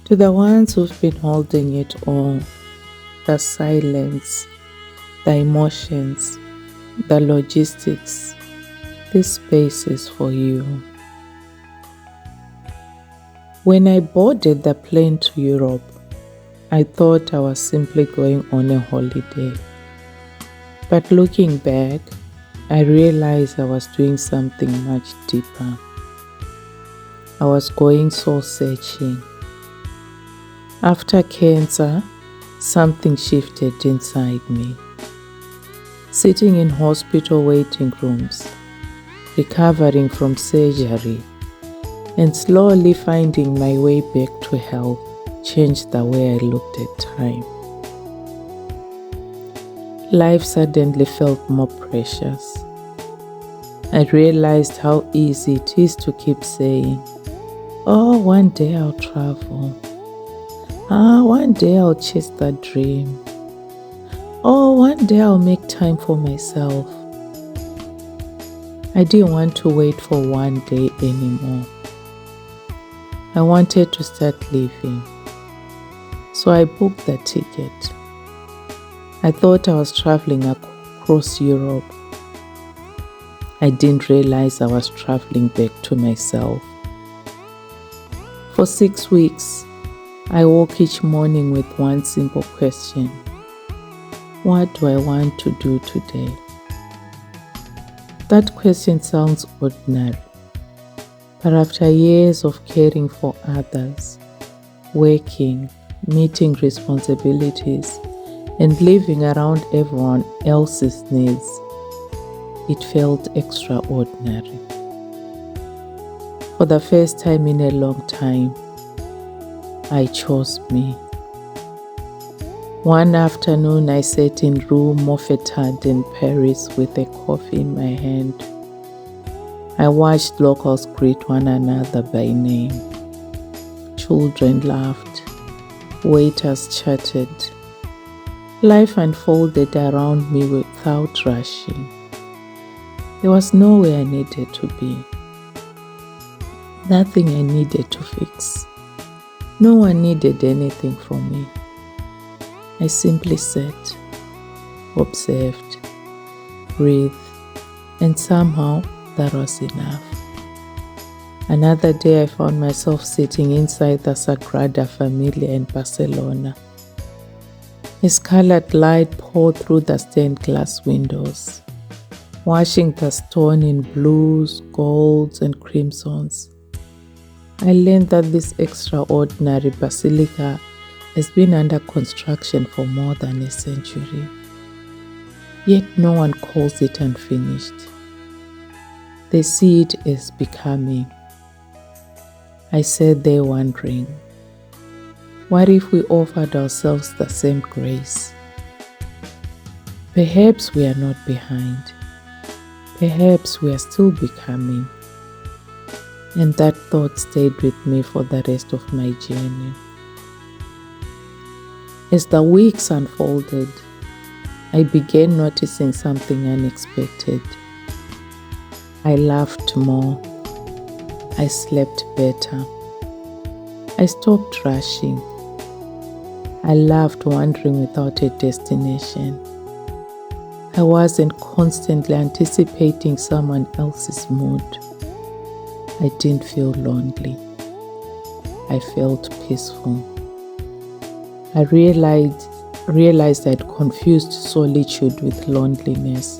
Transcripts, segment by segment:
To the ones who've been holding it all, the silence, the emotions, the logistics, this space is for you. When I boarded the plane to Europe, I thought I was simply going on a holiday. But looking back, I realized I was doing something much deeper. I was going soul searching. After cancer, something shifted inside me. Sitting in hospital waiting rooms, recovering from surgery, and slowly finding my way back to health changed the way I looked at time. Life suddenly felt more precious. I realized how easy it is to keep saying, "Oh, one day I'll travel. One day I'll chase that dream. Oh, one day I'll make time for myself." I didn't want to wait for one day anymore. I wanted to start living. So I booked the ticket. I thought I was traveling across Europe. I didn't realize I was traveling back to myself. For 6 weeks, I woke each morning with one simple question: what do I want to do today? That question sounds ordinary, but after years of caring for others, working, meeting responsibilities, and living around everyone else's needs, it felt extraordinary. For the first time in a long time, I chose me. One afternoon, I sat in Rue Mouffetard in Paris with a coffee in my hand. I watched locals greet one another by name. Children laughed. Waiters chatted. Life unfolded around me without rushing. There was nowhere I needed to be. Nothing I needed to fix. No one needed anything from me. I simply sat, observed, breathed, and somehow that was enough. Another day I found myself sitting inside the Sagrada Familia in Barcelona. A scarlet light poured through the stained glass windows, washing the stone in blues, golds, and crimsons. I learned that this extraordinary basilica has been under construction for more than a century. Yet no one calls it unfinished. They see it as becoming. I sat there wondering, what if we offered ourselves the same grace? Perhaps we are not behind. Perhaps we are still becoming. And that thought stayed with me for the rest of my journey. As the weeks unfolded, I began noticing something unexpected. I laughed more. I slept better. I stopped rushing. I loved wandering without a destination. I wasn't constantly anticipating someone else's mood. I didn't feel lonely. I felt peaceful. I realized I'd confused solitude with loneliness.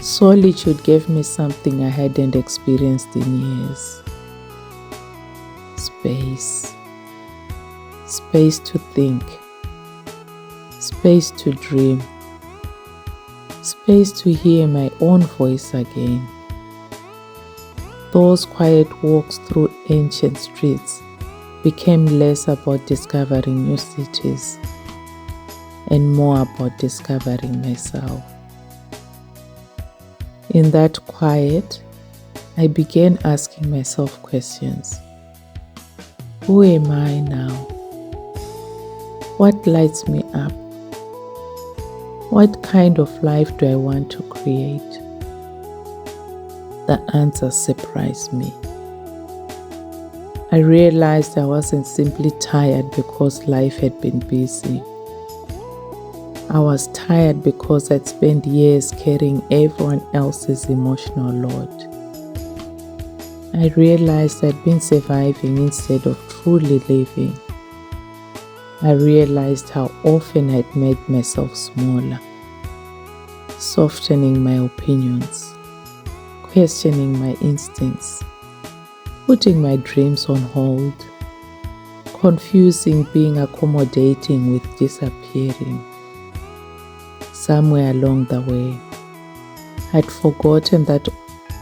Solitude gave me something I hadn't experienced in years. Space. Space to think. Space to dream. Space to hear my own voice again. Those quiet walks through ancient streets became less about discovering new cities and more about discovering myself. In that quiet, I began asking myself questions. Who am I now? What lights me up? What kind of life do I want to create? The answers surprised me. I realized I wasn't simply tired because life had been busy. I was tired because I'd spent years carrying everyone else's emotional load. I realized I'd been surviving instead of truly living. I realized how often I'd made myself smaller, softening my opinions, questioning my instincts, putting my dreams on hold, confusing being accommodating with disappearing. Somewhere along the way, I'd forgotten that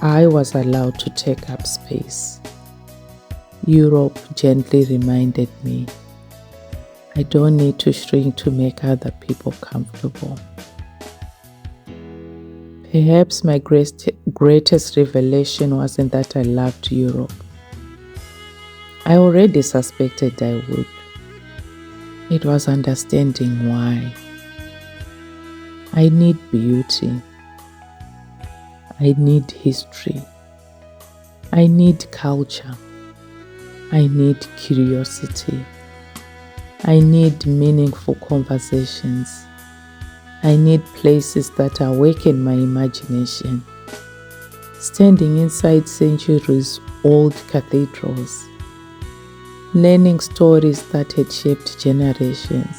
I was allowed to take up space. Europe gently reminded me, I don't need to shrink to make other people comfortable. Perhaps my greatest revelation wasn't that I loved Europe. I already suspected I would. It was understanding why. I need beauty. I need history. I need culture. I need curiosity. I need meaningful conversations. I need places that awaken my imagination. Standing inside centuries-old cathedrals, learning stories that had shaped generations,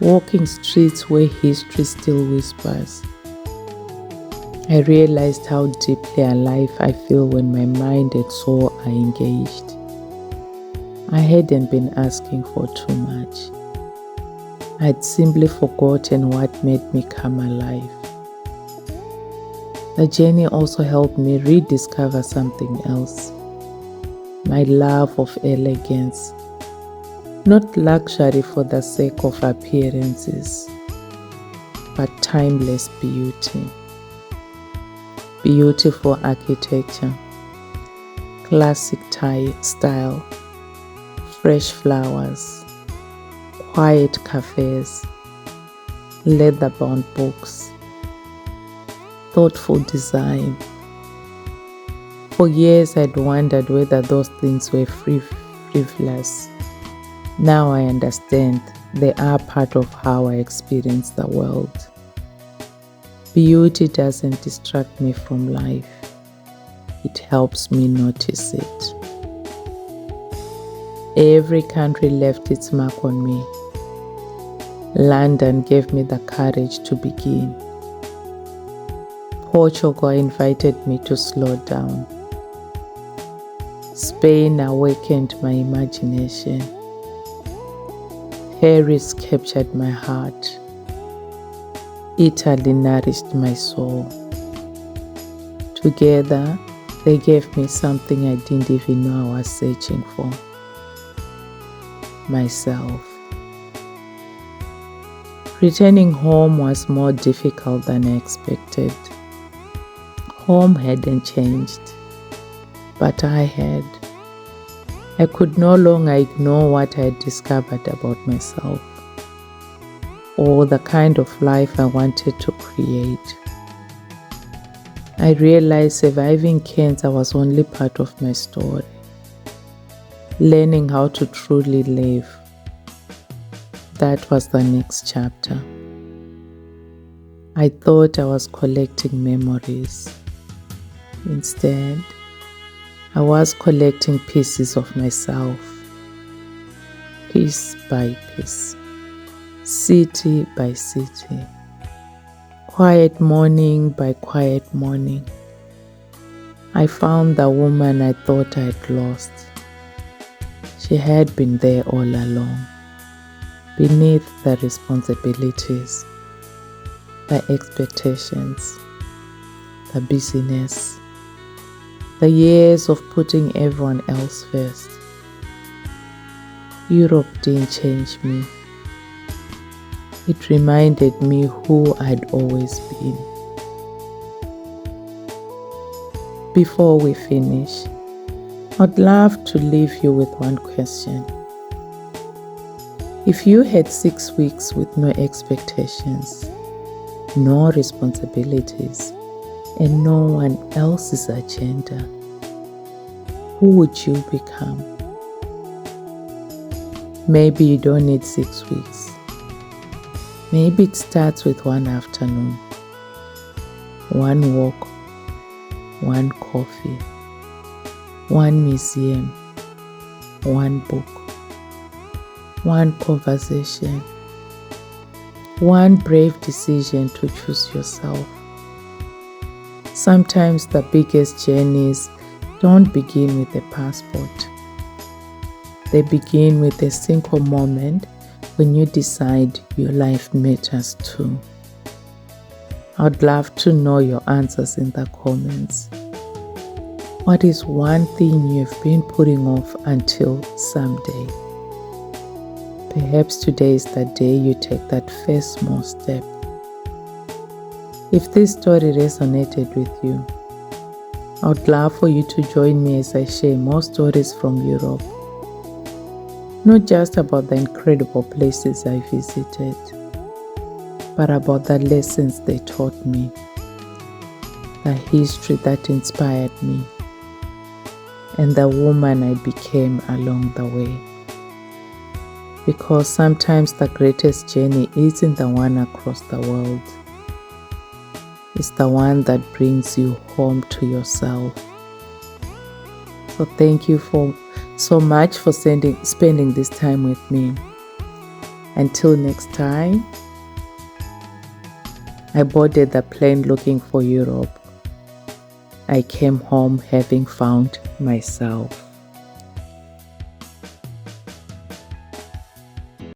walking streets where history still whispers. I realized how deeply alive I feel when my mind and soul are engaged. I hadn't been asking for too much. I'd simply forgotten what made me come alive. The journey also helped me rediscover something else. My love of elegance. Not luxury for the sake of appearances, but timeless beauty. Beautiful architecture, classic style, fresh flowers, quiet cafes, leather-bound books, thoughtful design. For years I'd wondered whether those things were frivolous. Now I understand they are part of how I experience the world. Beauty doesn't distract me from life. It helps me notice it. Every country left its mark on me. London gave me the courage to begin. Portugal invited me to slow down. Spain awakened my imagination. Paris captured my heart. Italy nourished my soul. Together, they gave me something I didn't even know I was searching for. Myself. Returning home was more difficult than I expected. Home hadn't changed, but I had. I could no longer ignore what I had discovered about myself, or the kind of life I wanted to create. I realized surviving cancer was only part of my story. Learning how to truly live, that was the next chapter. I thought I was collecting memories. Instead, I was collecting pieces of myself, piece by piece, city by city, quiet morning by quiet morning. I found the woman I thought I had lost. She had been there all along, beneath the responsibilities, the expectations, the busyness, the years of putting everyone else first. Europe didn't change me. It reminded me who I'd always been. Before we finish, I'd love to leave you with one question. If you had 6 weeks with no expectations, no responsibilities, and no one else's agenda, who would you become? Maybe you don't need 6 weeks. Maybe it starts with one afternoon, one walk, one coffee, one museum, one book, one conversation, one brave decision to choose yourself. Sometimes the biggest journeys don't begin with a passport. They begin with a single moment when you decide your life matters too. I'd love to know your answers in the comments. What is one thing you've been putting off until someday? Perhaps today is the day you take that first small step. If this story resonated with you, I would love for you to join me as I share more stories from Europe. Not just about the incredible places I visited, but about the lessons they taught me, the history that inspired me, and the woman I became along the way. Because sometimes the greatest journey isn't the one across the world. It's the one that brings you home to yourself. So thank you so much for spending this time with me. Until next time, I boarded the plane looking for Europe. I came home having found myself.